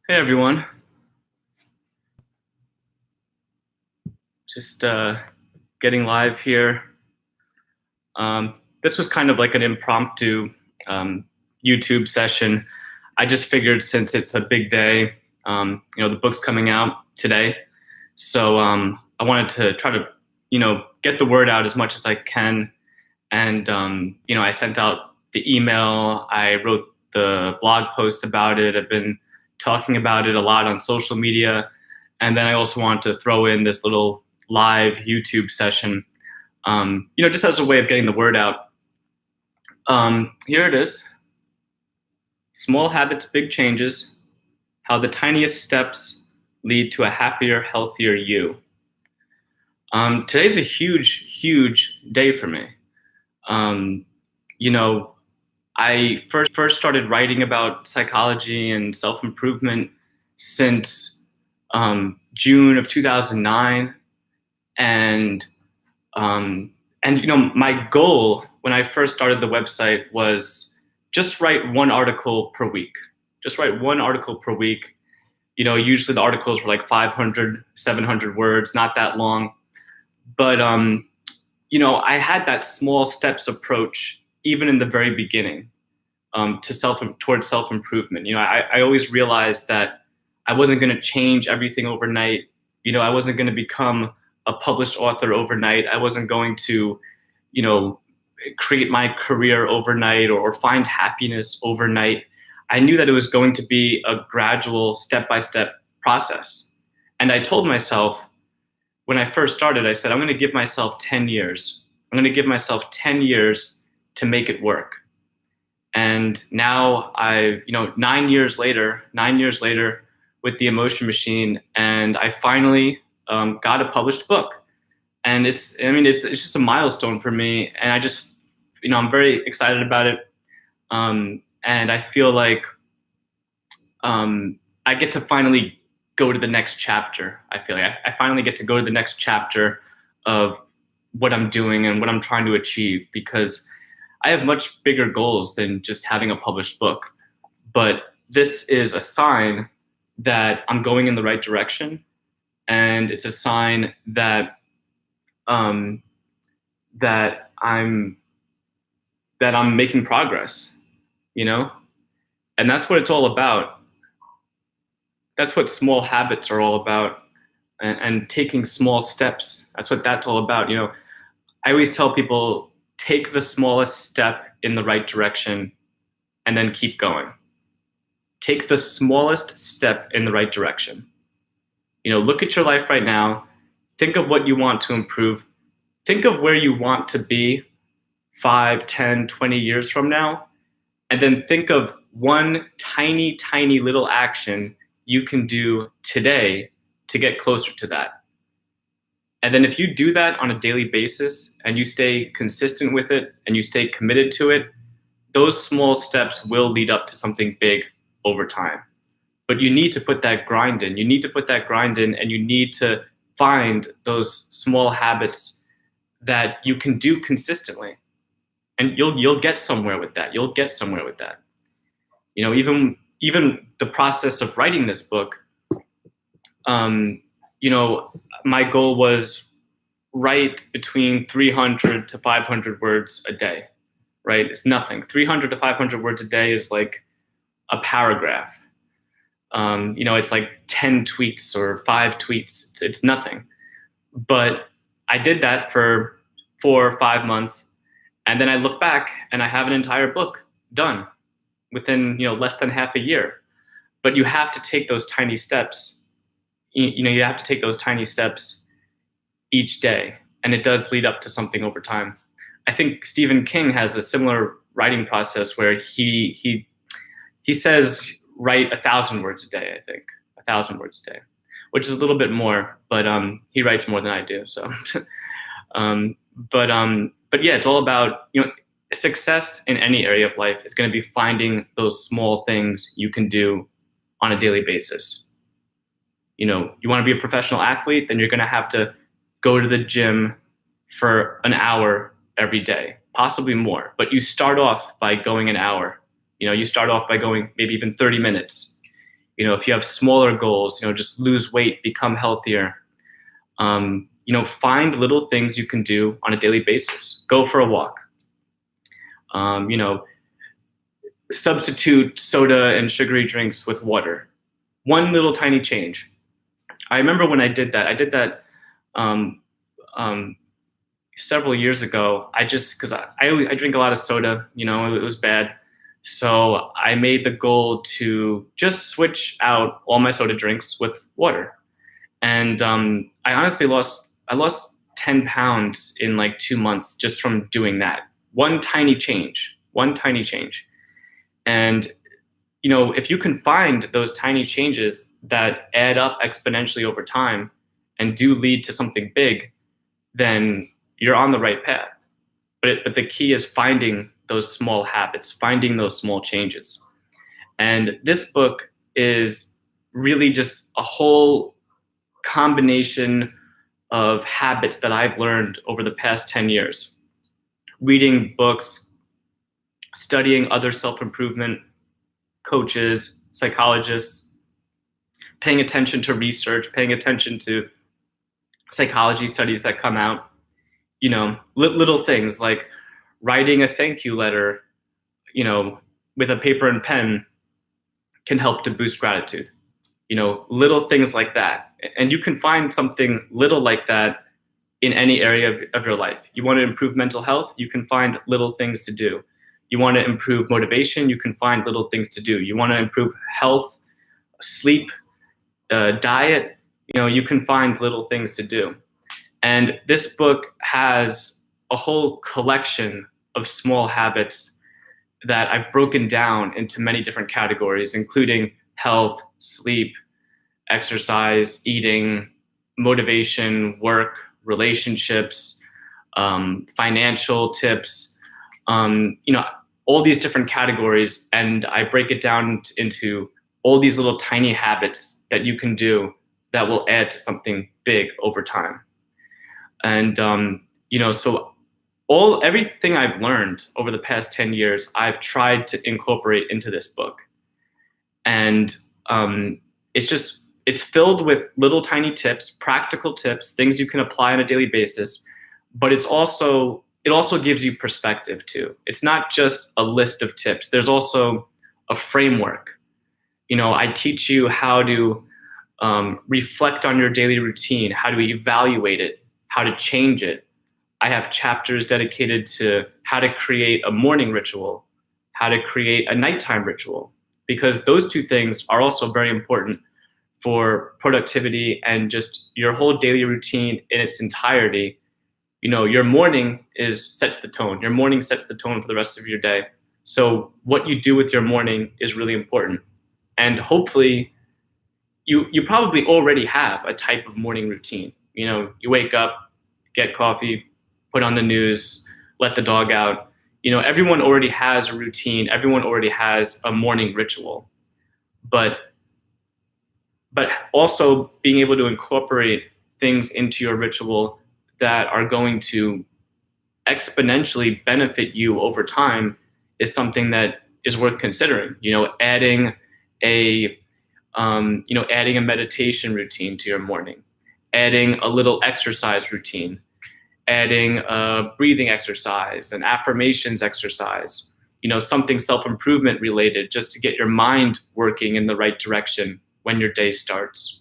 Hey everyone, just getting live here. This was kind of like an impromptu um, YouTube session. I just figured since it's a big day, the book's coming out today, so I wanted to try to, get the word out as much as I can. And I sent out the email, I wrote the blog post about it. I've been talking about it a lot on social media, and then I also want to throw in this little live YouTube session, just as a way of getting the word out. Here it is: Small Habits, Big Changes: How the Tiniest Steps Lead to a Happier, Healthier You. Today's a huge, huge day for me. Um, you know, I first started writing about psychology and self improvement since June of 2009, and my goal when I first started the website was just write one article per week. Just write one article per week. Usually the articles were like 500, 700 words, not that long. But I had that small steps approach even in the very beginning, towards self improvement. I always realized that I wasn't going to change everything overnight. I wasn't going to become a published author overnight. I wasn't going to, create my career overnight or find happiness overnight. I knew that it was going to be a gradual, step by step process. And I told myself when I first started, I said, I'm going to give myself 10 years. I'm going to give myself 10 years to make it work. And now 9 years later with the Emotion Machine, and I finally got a published book. And it's just a milestone for me. And I just, I'm very excited about it. And I feel like I get to finally go to the next chapter. I feel like I finally get to go to the next chapter of what I'm doing and what I'm trying to achieve, because I have much bigger goals than just having a published book. But this is a sign that I'm going in the right direction, and it's a sign that that I'm making progress, and that's what it's all about. That's what small habits are all about, and taking small steps. That's all about. I always tell people, take the smallest step in the right direction and then keep going. Take the smallest step in the right direction. Look at your life right now. Think of what you want to improve. Think of where you want to be 5, 10, 20 years from now. And then think of one tiny, tiny little action you can do today to get closer to that. And then if you do that on a daily basis and you stay consistent with it and you stay committed to it, those small steps will lead up to something big over time. But you need to put that grind in. You need to put that grind in, and you need to find those small habits that you can do consistently. And you'll get somewhere with that. You'll get somewhere with that. Even the process of writing this book, my goal was write between 300 to 500 words a day, right? It's nothing. 300 to 500 words a day is like a paragraph. It's like 10 tweets or 5 tweets. It's nothing. But I did that for 4 or 5 months. And then I look back and I have an entire book done within, less than half a year. But you have to take those tiny steps. You have to take those tiny steps each day, and it does lead up to something over time. I think Stephen King has a similar writing process where he says write 1,000 words a day. I think 1,000 words a day, which is a little bit more, but he writes more than I do. So, but yeah, it's all about success in any area of life is going to be finding those small things you can do on a daily basis. You want to be a professional athlete, then you're going to have to go to the gym for an hour every day, possibly more. But you start off by going an hour. You start off by going maybe even 30 minutes. If you have smaller goals, just lose weight, become healthier. Find little things you can do on a daily basis. Go for a walk. Um, you know, Substitute soda and sugary drinks with water. One little tiny change. I remember when I did that. I did that um, um, several years ago. Because I drink a lot of soda. It was bad. So I made the goal to just switch out all my soda drinks with water. And I lost 10 pounds in like 2 months just from doing that. One tiny change. One tiny change. And if you can find those tiny changes that add up exponentially over time and do lead to something big, then you're on the right path. But the key is finding those small habits, finding those small changes. And this book is really just a whole combination of habits that I've learned over the past 10 years. Reading books, studying other self-improvement coaches, psychologists, paying attention to research, paying attention to psychology studies that come out, little things like writing a thank you letter, with a paper and pen can help to boost gratitude. Little things like that. And you can find something little like that in any area of your life. You want to improve mental health, you can find little things to do. You want to improve motivation, you can find little things to do. You want to improve health, sleep, diet, you can find little things to do. And this book has a whole collection of small habits that I've broken down into many different categories, including health, sleep, exercise, eating, motivation, work, relationships, financial tips, all these different categories. And I break it down into all these little tiny habits that you can do that will add to something big over time. And, so everything I've learned over the past 10 years, I've tried to incorporate into this book. And it's filled with little tiny tips, practical tips, things you can apply on a daily basis, but it also gives you perspective too. It's not just a list of tips. There's also a framework. I teach you how to reflect on your daily routine, how to evaluate it, how to change it. I have chapters dedicated to how to create a morning ritual, how to create a nighttime ritual, because those two things are also very important for productivity and just your whole daily routine in its entirety. Your morning sets the tone. Your morning sets the tone for the rest of your day. So what you do with your morning is really important. And hopefully you probably already have a type of morning routine. You wake up, get coffee, put on the news, let the dog out. Everyone already has a routine. Everyone already has a morning ritual. But also being able to incorporate things into your ritual that are going to exponentially benefit you over time is something that is worth considering. Adding a meditation routine to your morning, adding a little exercise routine, adding a breathing exercise, an affirmations exercise, something self-improvement related, just to get your mind working in the right direction when your day starts.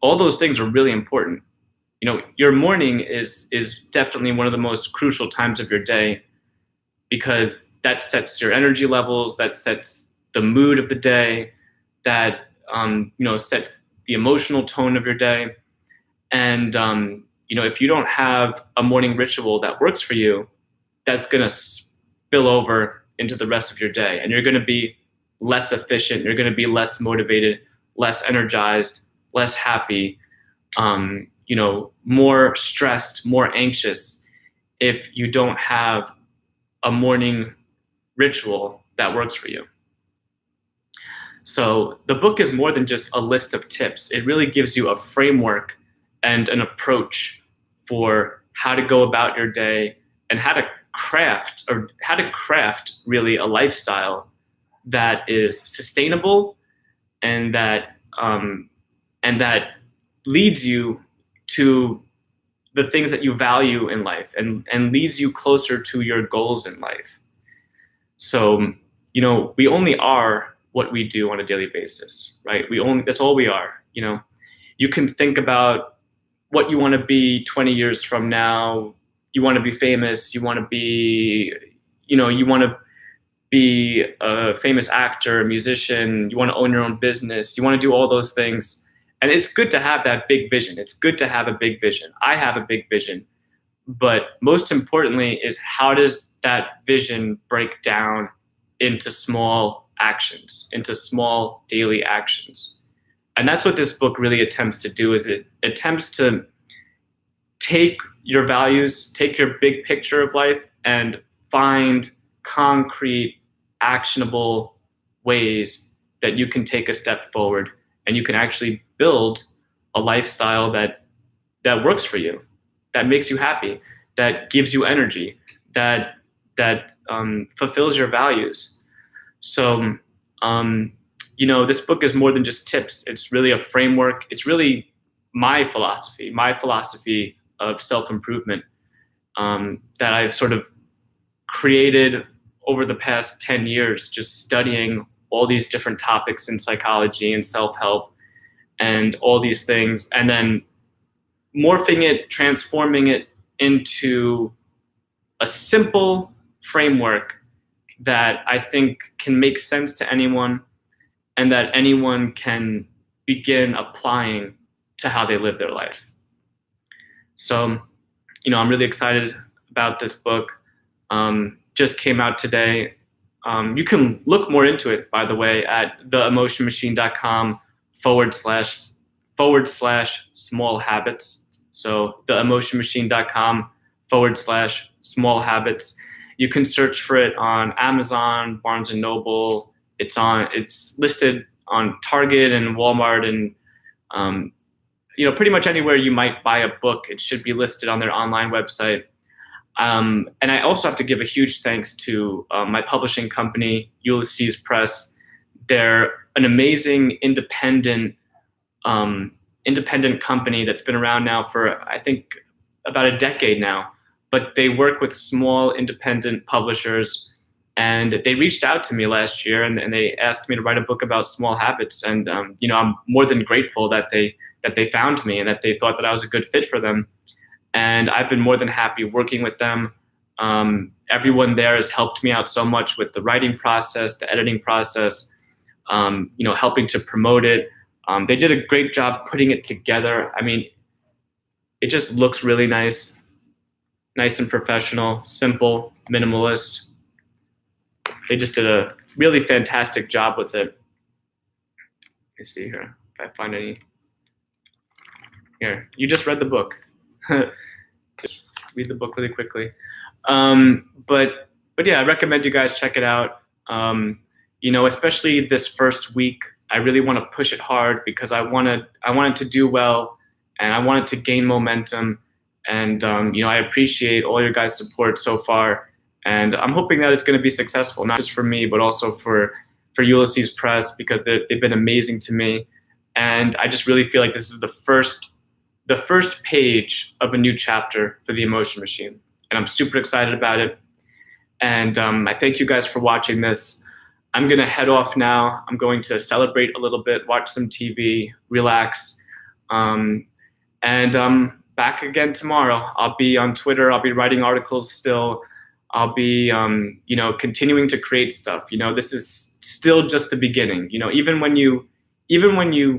All those things are really important. Your morning is definitely one of the most crucial times of your day, because that sets your energy levels, that sets the mood of the day, that sets the emotional tone of your day. And if you don't have a morning ritual that works for you, that's going to spill over into the rest of your day, and you're going to be less efficient, you're going to be less motivated, less energized, less happy, more stressed, more anxious, if you don't have a morning ritual that works for you. So the book is more than just a list of tips. It really gives you a framework and an approach for how to go about your day and how to craft really a lifestyle that is sustainable and that leads you to the things that you value in life, and leads you closer to your goals in life. So, we only are what we do on a daily basis, right? That's all we are. You can think about what you want to be 20 years from now. You want to be famous. You want to be, you want to be a famous actor, a musician. You want to own your own business. You want to do all those things. And it's good to have that big vision. It's good to have a big vision. I have a big vision. But most importantly is, how does that vision break down into small actions, into small daily actions? And that's what this book really attempts to do, is it attempts to take your values, take your big picture of life, and find concrete, actionable ways that you can take a step forward, and you can actually build a lifestyle that works for you, that makes you happy, that gives you energy, that fulfills your values. So, this book is more than just tips. It's really a framework. It's really my philosophy of self-improvement, that I've sort of created over the past 10 years, just studying all these different topics in psychology and self-help and all these things, and then morphing it, transforming it into a simple framework that I think can make sense to anyone, and that anyone can begin applying to how they live their life. So, I'm really excited about this book. Just came out today. You can look more into it, by the way, at theemotionmachine.com / small habits. So theemotionmachine.com / small habits. You can search for it on Amazon, Barnes and Noble. It's listed on Target and Walmart, and pretty much anywhere you might buy a book, it should be listed on their online website. And I also have to give a huge thanks to my publishing company, Ulysses Press. They're an amazing independent company that's been around now for, I think, about a decade now. But they work with small independent publishers, and they reached out to me last year, and they asked me to write a book about small habits. And I'm more than grateful that they found me and that they thought that I was a good fit for them. And I've been more than happy working with them. Everyone there has helped me out so much with the writing process, the editing process, helping to promote it. They did a great job putting it together. I mean, it just looks really nice and professional, simple, minimalist. They just did a really fantastic job with it. Let me see here if I find any. Here, you just read the book. Just read the book really quickly. But yeah, I recommend you guys check it out. Especially this first week, I really want to push it hard, because I want it to do well, and I want it to gain momentum. And I appreciate all your guys' support so far, and I'm hoping that it's going to be successful, not just for me, but also for Ulysses Press, because they've been amazing to me. And I just really feel like this is the first page of a new chapter for the Emotion Machine, and I'm super excited about it. And I thank you guys for watching this. I'm gonna head off now. I'm going to celebrate a little bit, watch some TV, relax, and back again tomorrow. I'll be on Twitter. I'll be writing articles still. I'll be continuing to create stuff. This is still just the beginning. Even when you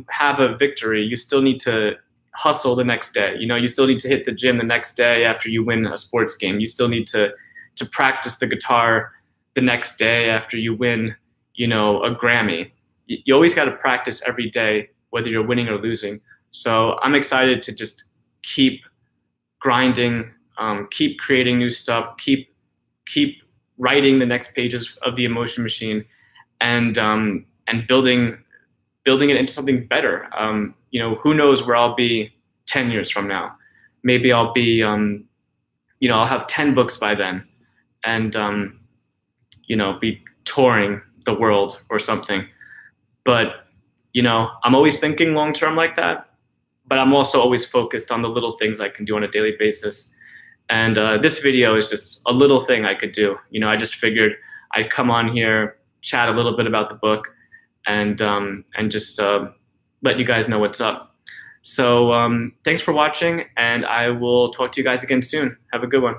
have a victory, you still need to hustle the next day. You still need to hit the gym the next day after you win a sports game. You still need to practice the guitar the next day after you win, a Grammy. You always got to practice every day, whether you're winning or losing. So I'm excited to just keep grinding, keep creating new stuff, keep writing the next pages of the Emotion Machine, and building it into something better. Who knows where I'll be 10 years from now? Maybe I'll be, I'll have 10 books by then, and be touring the world or something. But I'm always thinking long term like that, but I'm also always focused on the little things I can do on a daily basis. And this video is just a little thing I could do. I just figured I'd come on here, chat a little bit about the book, and just let you guys know what's up. So thanks for watching, and I will talk to you guys again soon. Have a good one.